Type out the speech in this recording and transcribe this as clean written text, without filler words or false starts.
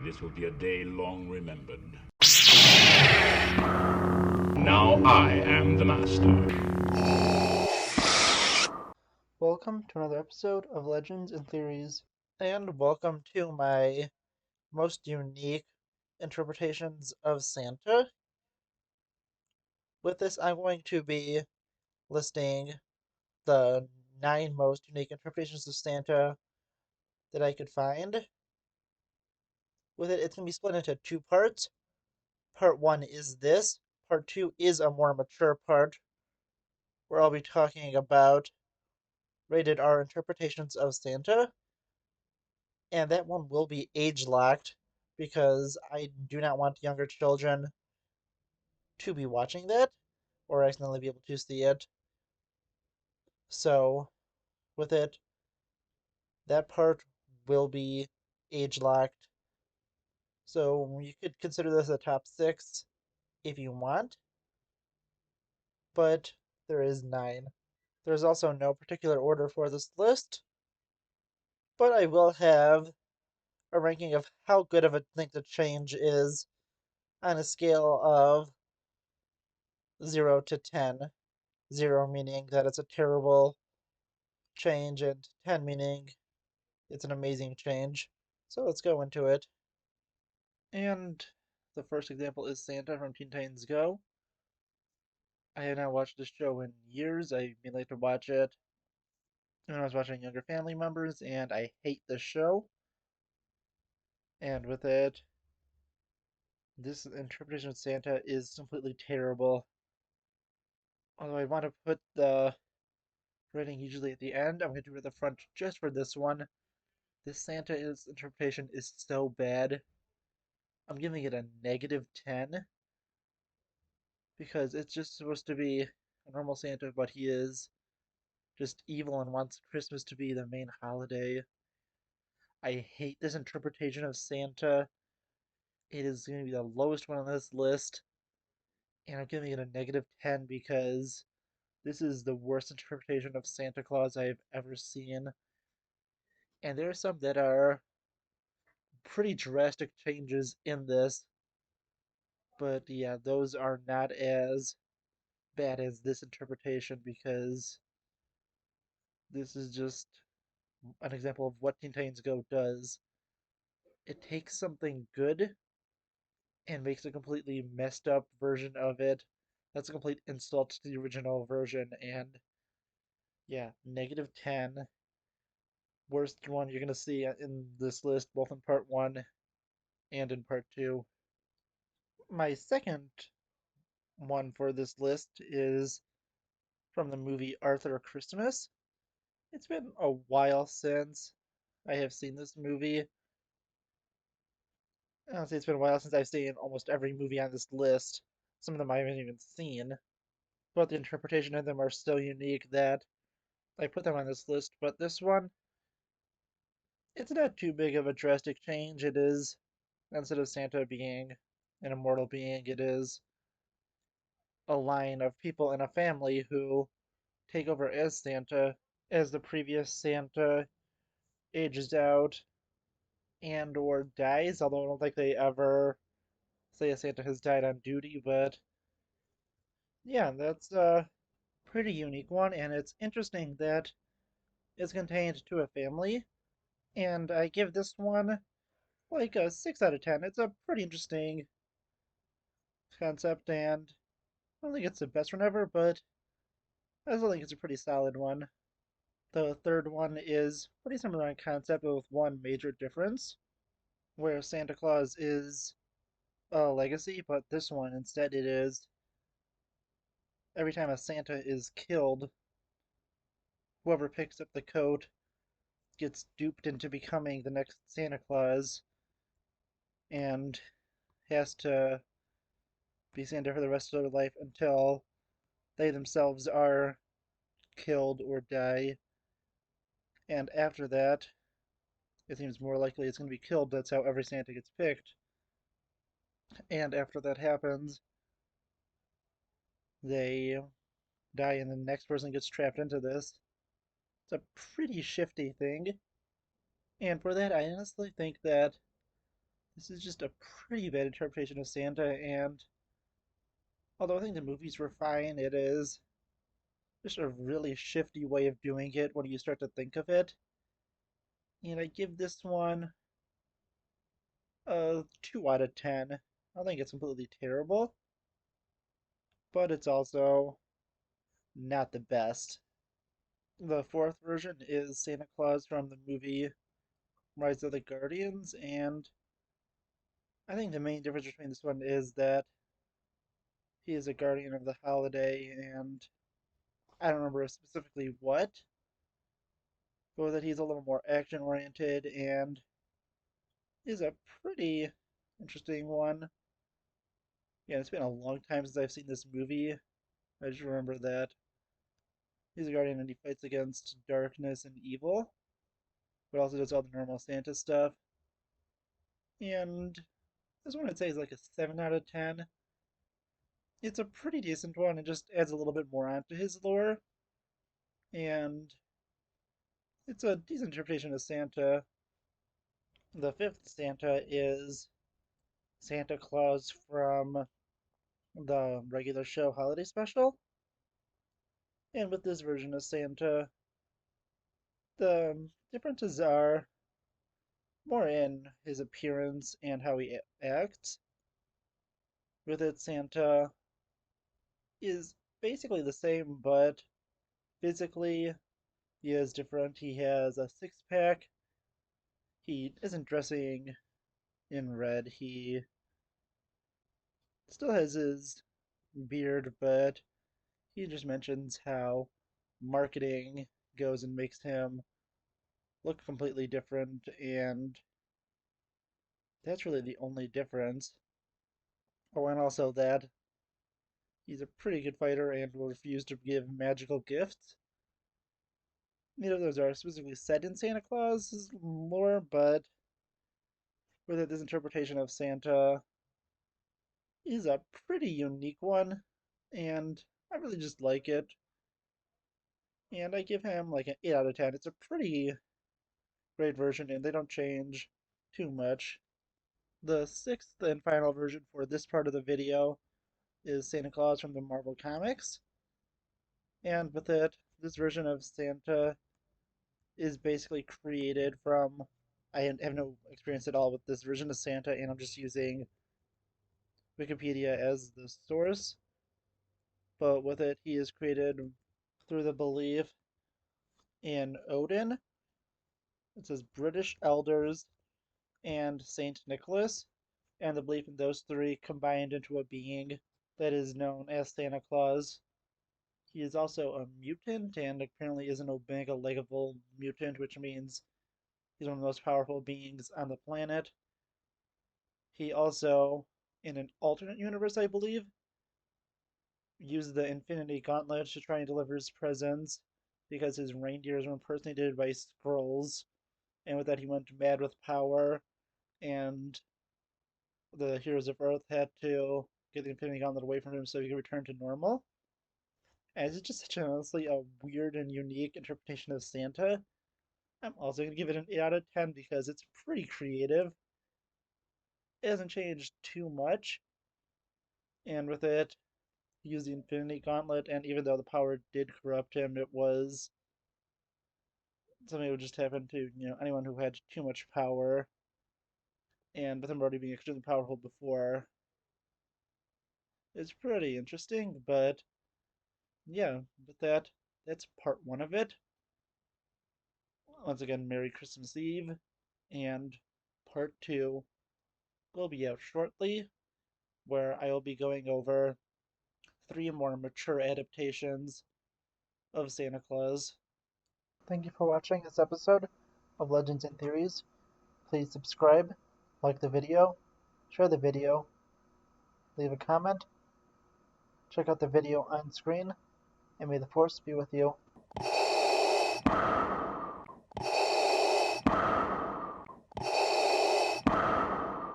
This will be a day long remembered. Now I am the master. Welcome to another episode of Legends and Theories, and welcome to my most unique interpretations of Santa. With this, I'm going to be listing the 9 most unique interpretations of Santa that I could find. With it, it's going to be split into 2 parts. Part 1 is this, Part 2 is a more mature part, where I'll be talking about rated R interpretations of Santa. And that one will be age locked because I do not want younger children to be watching that or accidentally be able to see it. So, with it, that part will be age locked. So, you could consider this a top 6 if you want, but there is 9. There's also no particular order for this list, but I will have a ranking of how good of a thing to change is on a scale of 0 to 10. 0 meaning that it's a terrible change, and 10 meaning it's an amazing change. So let's go into it. And the first example is Santa from Teen Titans Go. I have not watched this show in years. I've been late to watch it when I was watching younger family members, and I hate this show. And with it, this interpretation of Santa is completely terrible. Although I want to put the rating usually at the end, I'm going to do it at the front just for this one. This Santa's interpretation is so bad. I'm giving it a -10 because it's just supposed to be a normal Santa, but he is just evil and wants Christmas to be the main holiday. I hate this interpretation of Santa. It is going to be the lowest one on this list, and I'm giving it a -10 because this is the worst interpretation of Santa Claus I've ever seen. And there are some that are pretty drastic changes in this, but yeah, those are not as bad as this interpretation because this is just an example of what Teen Titans Go does. It takes something good and makes a completely messed up version of it. That's a complete insult to the original version, and yeah, -10. Worst one you're gonna see in this list, both in part 1 and in part 2. My second one for this list is from the movie Arthur Christmas. It's been a while since I have seen this movie. Honestly, it's been a while since I've seen almost every movie on this list. Some of them I haven't even seen, but the interpretation of them are so unique that I put them on this list. But this one, it's not too big of a drastic change. It is, instead of Santa being an immortal being, it is a line of people in a family who take over as Santa as the previous Santa ages out and or dies, although I don't think they ever say a Santa has died on duty, but yeah, that's a pretty unique one, and it's interesting that it's contained to a family, and I give this one like a 6 out of 10. It's a pretty interesting concept, and I don't think it's the best one ever, but I still think it's a pretty solid one. The third one is pretty similar in concept, but with one major difference, where Santa Claus is a legacy, but this one instead it is every time a Santa is killed, whoever picks up the coat gets duped into becoming the next Santa Claus and has to be Santa for the rest of their life until they themselves are killed or die. And after that, it seems more likely it's going to be killed. That's how every Santa gets picked. And after that happens, they die, and the next person gets trapped into this. It's a pretty shifty thing. And for that, I honestly think that This is just a pretty bad interpretation of Santa, and although I think the movies were fine, it is just a really shifty way of doing it when you start to think of it. And I give this one a 2 out of 10. I don't think it's completely terrible, but it's also not the best. The fourth version is Santa Claus from the movie Rise of the Guardians, and I think the main difference between this one is that he is a guardian of the holiday, and I don't remember specifically what, but that he's a little more action oriented and is a pretty interesting one. Yeah, it's been a long time since I've seen this movie. I just remember that he's a guardian and he fights against darkness and evil, but also does all the normal Santa stuff. And this one I'd say is like a 7 out of 10. It's a pretty decent one. It just adds a little bit more onto his lore, and it's a decent interpretation of Santa. The fifth Santa is Santa Claus from the regular show holiday special. And with this version of Santa, the differences are more in his appearance and how he acts. With it, Santa is basically the same, but physically he is different. He has a six pack. He isn't dressing in red. He still has his beard, but he just mentions how marketing goes and makes him look completely different, and that's really the only difference. Oh, and also that he's a pretty good fighter and will refuse to give magical gifts. Neither of those are specifically said in Santa Claus lore, but with this interpretation of Santa is a pretty unique one, and I really just like it. And I give him like an 8 out of 10. It's a pretty great version, and they don't change too much. The sixth and final version for this part of the video is Santa Claus from the Marvel Comics. And with it, this version of Santa is basically created from. I have no experience at all with this version of Santa, and I'm just using Wikipedia as the source. But with it, he is created through the belief in Odin. It says British elders and Saint Nicholas, and the belief in those three combined into a being that is known as Santa Claus. He is also a mutant and apparently is an Omega level mutant, which means he's one of the most powerful beings on the planet. He also, in an alternate universe, I believe, used the Infinity Gauntlet to try and deliver his presents because his reindeers were impersonated by Skrulls, and with that he went mad with power, and the heroes of Earth had to get the Infinity Gauntlet away from him so he could return to normal. And it's just such honestly a weird and unique interpretation of Santa. I'm also going to give it an 8 out of 10 because it's pretty creative. It hasn't changed too much, and with it, he used the Infinity Gauntlet, and even though the power did corrupt him, it was something that would just happen to, anyone who had too much power, and with him already being extremely powerful before, it's pretty interesting, but yeah, with that, that's part one of it. Once again, Merry Christmas Eve, and part two will be out shortly, where I will be going over 3 more mature adaptations of Santa Claus. Thank you for watching this episode of Legends and Theories. Please subscribe, like the video, share the video, leave a comment, check out the video on screen, and may the Force be with you.